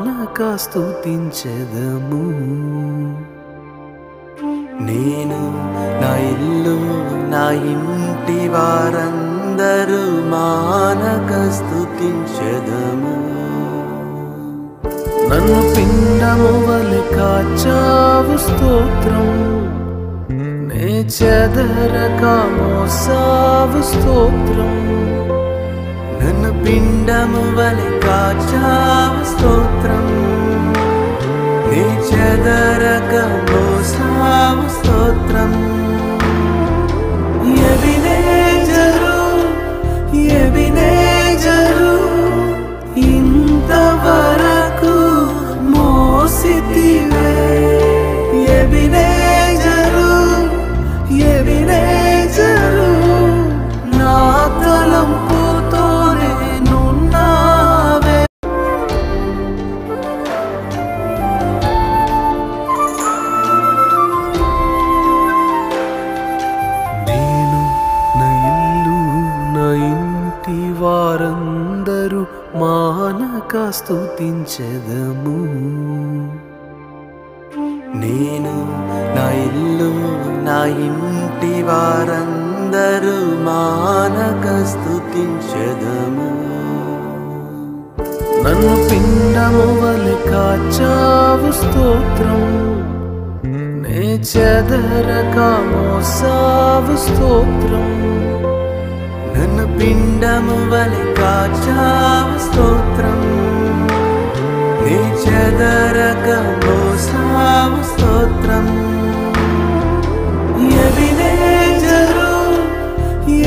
మానక స్తుతించెదము. నేను నా ఇల్లు నా ఇంటి వారందరూ మానక స్తుతించెదము. నన్ను పిండము వలె కాచావు స్తోత్రం, నే చెదరక మోసావు స్తోత్రం. నన్ను పిండము వలె కాచావు స్తోత్రం, నే చెదరక మోసావు స్తోత్రం. ఎబినేజరు ఎబినేజరు ఇంతవరకు మోసితివే. ఎబినేజరు ఎబినేజరు నా తలంపుతోనే నున్నావే. నేను నా ఇల్లు నా ఇంటి వారందరూ మానక స్తుతించెదము. నేను నా ఇల్లు నా ఇంటి వారందరూ మానక స్తుతించెదము. నన్ను పిండము వలె కాచావు స్తోత్రం, నే చెదరక మోసావు స్తోత్రం. నన్ను పిండము వలె కాచావు స్తోత్రం, నే చెదరక మోసావు స్తోత్రం. ఎబినేజరు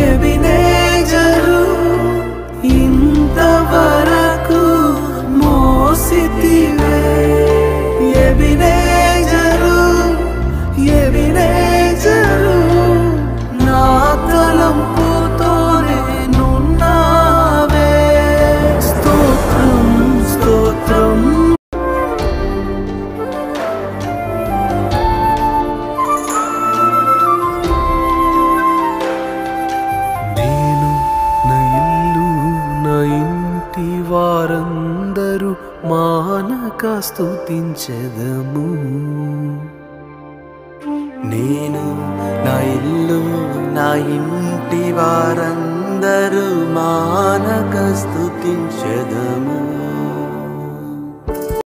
ఎబినేజరు ఇంతవరకు మోసితివే. ఎబినేజరు ఎబినేజరు నా తలంపుతోనే నున్నావే. స్తోత్రం స్తోత్రం. నేను నా ఇల్లు నా ఇంటి వారందరూ మానక స్తుతించెదము. నేను నా ఇల్లు నా ఇంటి వారందరూ మానక స్తుతించెదము.